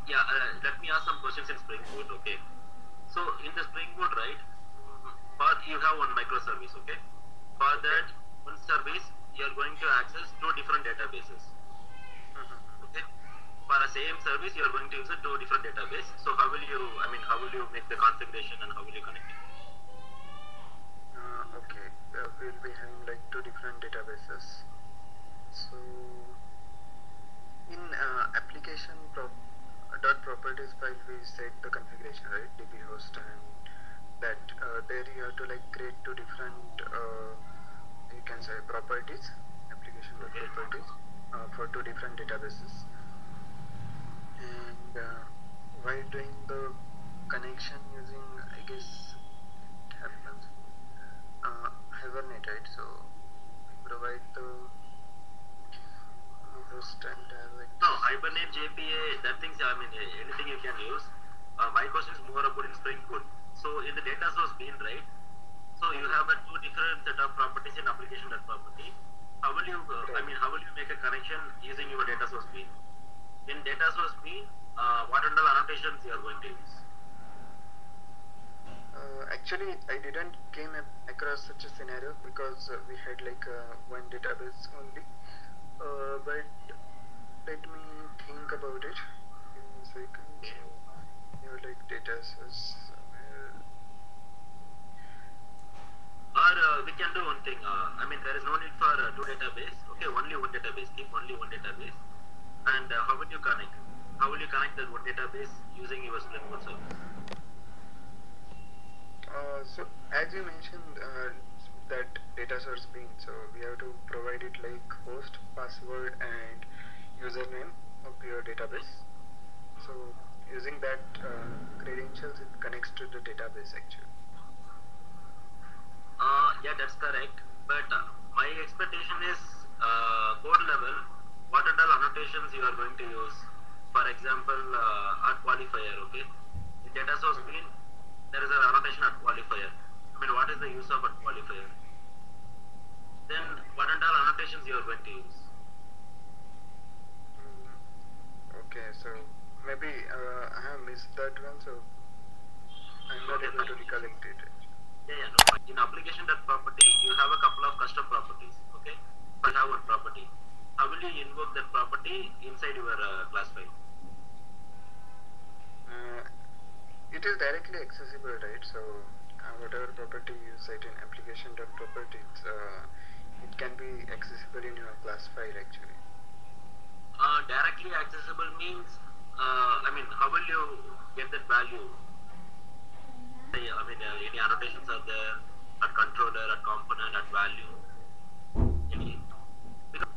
Yeah, let me ask some questions in Spring Boot, okay? So in the Spring Boot, right, for you have one microservice, okay? For Okay. that one service, you are going to access two different databases, okay? For a same service, you are going to use two different database. So how will you, how will you make the configuration and how will you connect it? Okay. We'll be having like two different databases. So in application dot properties file, we set the configuration, right? DB host, and that there you have to like create two different you can say properties, application dot Okay. properties for two different databases. And while doing the connection using, I guess it happens Hibernate, right? So we provide the host and No, direct. Hibernate, JPA, that things, anything you can use. My question is more about in Spring Boot. So in the data source bean, right? So you have a two different set of properties in application that property. How will you, Right. how will you make a connection using your data source bean? In data source bean, what are the annotations you are going to use? Actually, I didn't came across such a scenario because we had like one database only. But let me think about it. Give me a second. Okay. So your like data source. Or we can do one thing. There is no need for two database. Okay, only one database. Keep only one database. And how will you connect? How will you connect that one database using your Spring Boot service? So as you mentioned that data source being, so we have to provide it like host, password, and username of your Okay. database. So using that credentials, it connects to the database actually. Yeah, that's correct. But my expectation is code level. What are the annotations you are going to use? For example, at qualifier. Okay, in data source bean, there is an annotation at qualifier. What is the use of at qualifier? Then what are the annotations you are going to use? Okay, so maybe I have missed that one, so I'm not Okay, able to fine. recollect it. Yeah, yeah, no. In application that property, you have a couple of custom properties. Okay, but have one property. How will you invoke that property inside your class file? Uh, it is directly accessible, right? So whatever property you set in application.properties, it can be accessible in your class file actually. Directly accessible means, how will you get that value? Any annotations are there at controller, at component, at value, any. Because,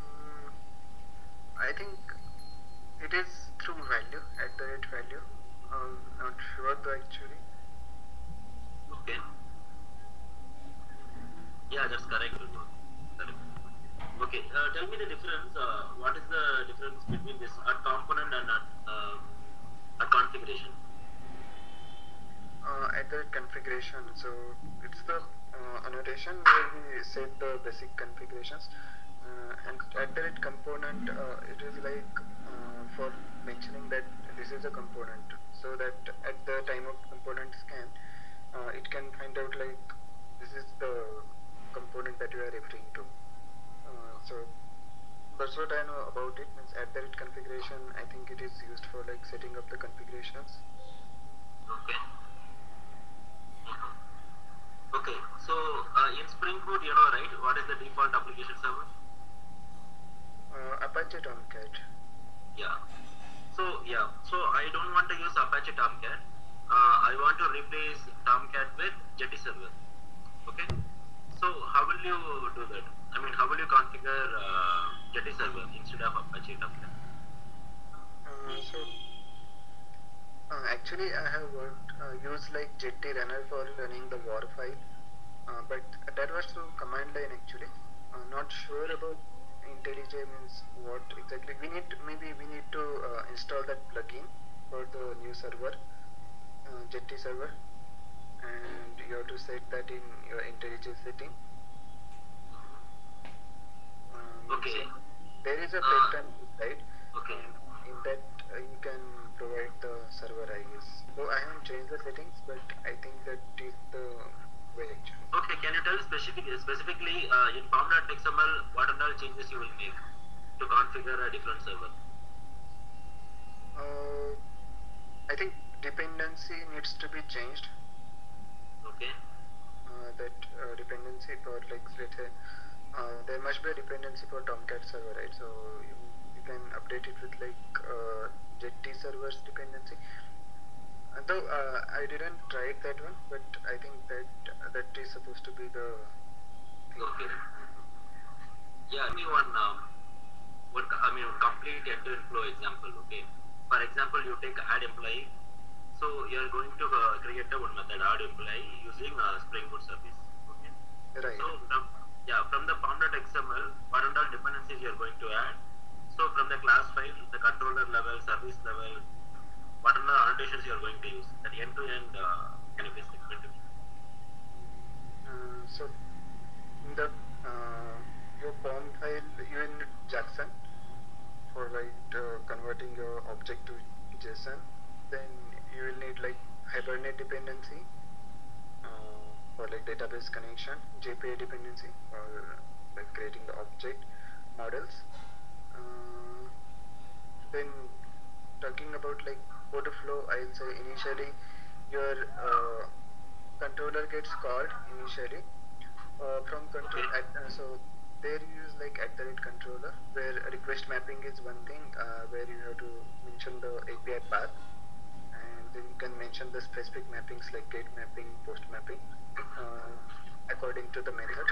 Mm, I think it is through value, at the rate value. Not sure though actually. okay, yeah, that's correct. Correct. Okay, tell me the difference. What is the difference between this at component and at configuration? At the configuration, so it's the annotation where we set the basic configurations, and at the rate component, it is like for mentioning that this is a component, so that at the time of component scan, it can find out like this is the component that you are referring to. So that's what I know about it. Means at the rate configuration, I think it is used for like setting up the configurations. Okay. Okay. So in Spring Boot, right? What is the default application server? Apache Tomcat. Yeah. So yeah. So I don't want to use Apache Tomcat. I want to replace Tomcat with Jetty server. Okay. So how will you do that? How will you configure Jetty server instead of Apache Tomcat? So actually, I have worked used like Jetty Runner for running the war file, but that was through command line actually. Not sure about IntelliJ means what exactly. Maybe we need to install that plugin for the new server, Jetty server, and you have to set that in your IntelliJ setting. Okay. So there is a Uh, pattern, right? okay. in that you can provide the server, I guess. Though I haven't changed the settings, but I think that is the way actually. Okay, can you tell specifically in pom.xml what and all changes you will make to configure a different server? I think dependency needs to be changed. Okay. That dependency for, like, let's say there must be a dependency for Tomcat server, right? So you can update it with like Jetty servers dependency. Though I didn't try that one, but I think that is supposed to be the thing. Okay. Yeah, give me one complete end-to-end flow example. Okay. For example, you take add employee. So you are going to create one method add employee using Spring Boot service. Okay. Right. So from the pom.xml, what and all dependencies you are going to add. So from the class file, the controller level, service level, what are the annotations you are going to use? At end-to-end, can you please explain to me? So in the your POM file, you will need Jackson for converting your object to JSON. Then you will need like Hibernate dependency for like database connection, JPA dependency for like creating the object models. Then talking about like code flow, I'll say initially your controller gets called initially from control. So there you use like @controller, where request mapping is one thing, where you have to mention the API path, and then you can mention the specific mappings like get mapping, post mapping, according to the method.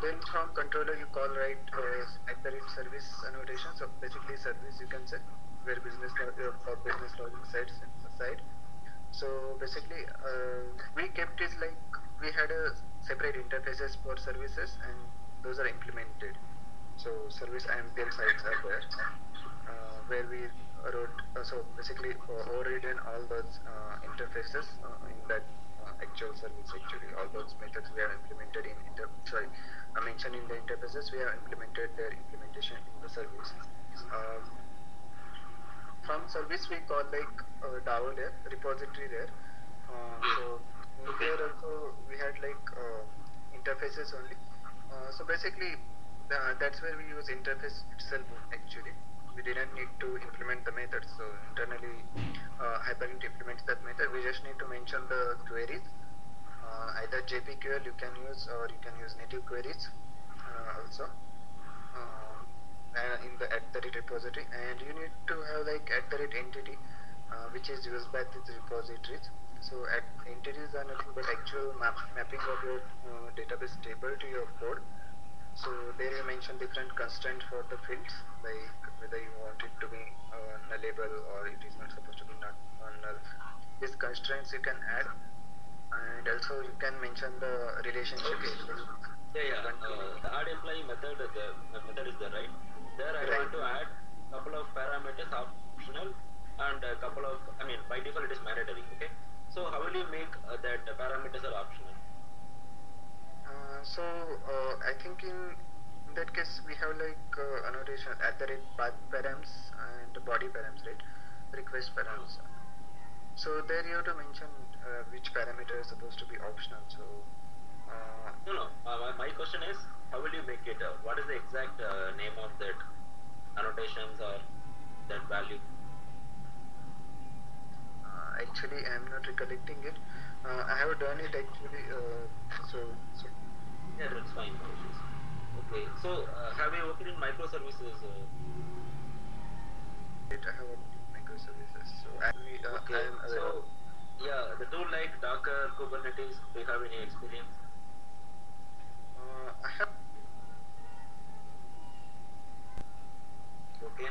Then from controller you call @service annotation. So basically service, you can say, where business for business logic side. So basically we kept it like we had a separate interfaces for services, and those are implemented. So service IMPL sites are there where we wrote so basically overridden all those interfaces in that actual service. Actually all those methods we have implemented in mentioned in the interfaces, we have implemented their implementation in the service. From service we call like DAO layer, repository layer. So there also we had like interfaces only. So basically that's where we use interface itself actually. We didn't need to implement the method. So internally Hibernate implements that method. We just need to mention the queries. Either JPQL you can use, or you can use native queries also in the @repository, and you need to have like @entity which is used by these repositories. So entities are nothing but actual mapping of your database table to your code. So there you mention different constraints for the fields, like whether you want it to be nullable or it is not supposed to be null. These constraints you can add, and also you can mention the relationship. Okay. The add employee method is there, right? There I want to add couple of parameters optional and a couple of, by default it is mandatory. Okay. So how will you make that parameters are optional? So I think in that case we have like annotation path params and body params, right? Request params. So there you have to mention which parameter is supposed to be optional. So no. My question is, how will you make it? What is the exact name of that annotations or that value? Actually, I am not recollecting it. I have done it actually. So yeah, that's fine. Okay. So have you worked in microservices? I have worked in microservices. So actually, okay. So yeah, the tool like Docker, Kubernetes. Do you have any experience? I have. Okay.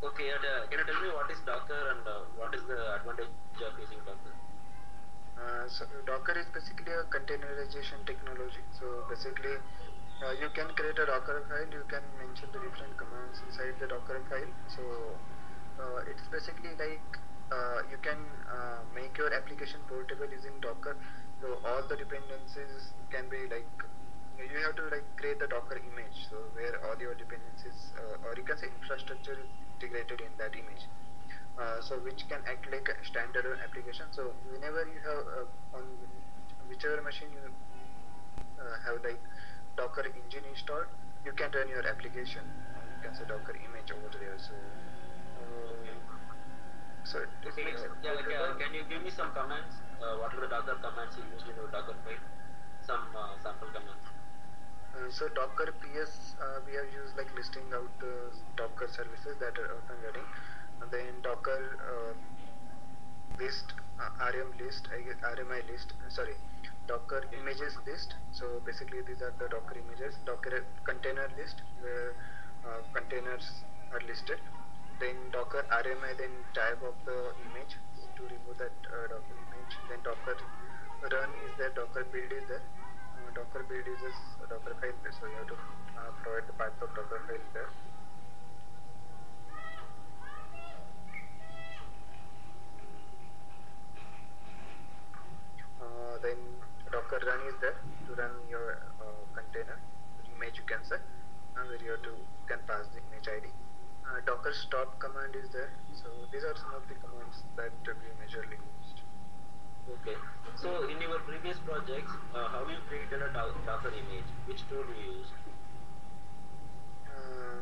Okay, can you tell me what is Docker and what is the advantage of using Docker? So Docker is basically a containerization technology. So basically you can create a Docker file, you can mention the different commands inside the Docker file. So it's basically like you can make your application portable using Docker. So all the dependencies can be like you have to like create the Docker image, so where all your dependencies, or you can say infrastructure is integrated in that image. So which can act like a standalone application. So whenever you have on whichever machine you have like Docker engine installed, you can run your application. You can say Docker image over there. So so it is Okay, yeah, can you give me some commands? What are the Docker commands you used in your Docker file? Some sample commands. So Docker PS, we have used like listing out the Docker services that are up and running, and then Docker list, RM list, I guess RMI list. Sorry, Docker images list. So basically, these are the Docker images. Docker container list where containers are listed. Then Docker RMI, then type of the image to remove that Docker image. Then Docker run is there. Docker build is there. Docker build uses a Docker file, so you have to provide the path of Docker file there. Then Docker run is there to run your container image, you can say, where you have to can pass the image ID. Docker stop command is there. So these are some of the commands that we majorly used. Okay. So in your previous projects, how you created a Docker image? Which tool you used?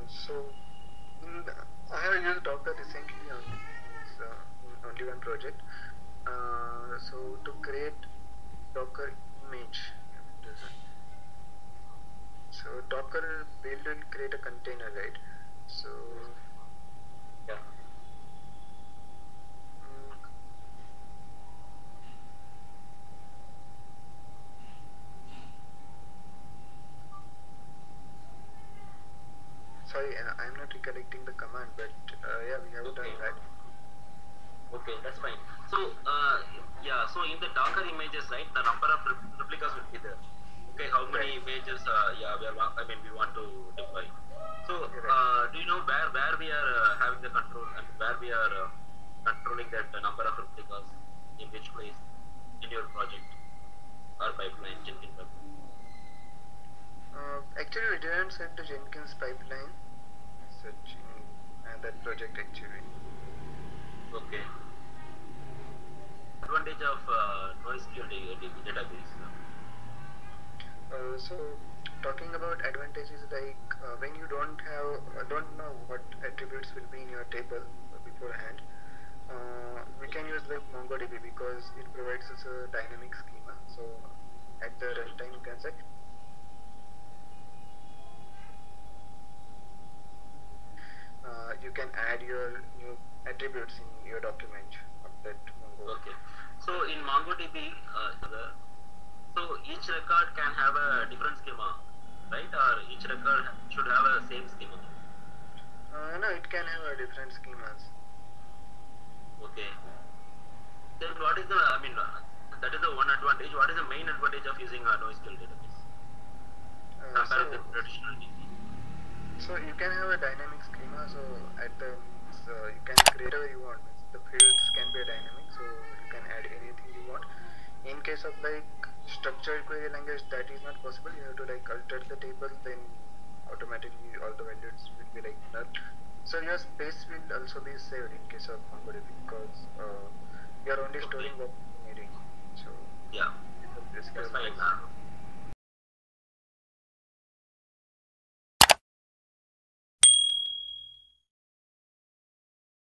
So I have used Docker recently on only one project. So to create Docker image, so Docker build will create a container, right? So yeah. Sorry, I'm not recollecting the command, but yeah, we have done that. Okay, that's fine. So yeah, so in the Docker images, right, the number of replicas will be there. Okay, how many images? Yeah, we want to deploy. So do you know where we are having the control and where we are controlling that number of replicas in which place in your project or pipeline, Jenkins pipeline? Actually, we didn't set the Jenkins pipeline such in that project actually. Okay. Advantage of NoSQL database. So talking about advantages, like when you don't know what attributes will be in your table beforehand, we can use like MongoDB because it provides us a dynamic schema. So at the runtime you can say you can add your new attributes in your document of that Mongo. Okay. So in MongoDB, so each record can have a different schema, right? Or each record should have a same schema? No, it can have a different schemas. Okay. Then what is the, that is the one advantage. What is the main advantage of using a NoSQL database compared with traditional DB? So you can have a dynamic schema. So at the you can create whatever you want. The fields can be dynamic, so you can add anything you want. In case of like structured query language, that is not possible. You have to like alter the table, then automatically all the values will be like null. So your space will also be saved in case of MongoDB because you are only storing what you are needing. So yeah.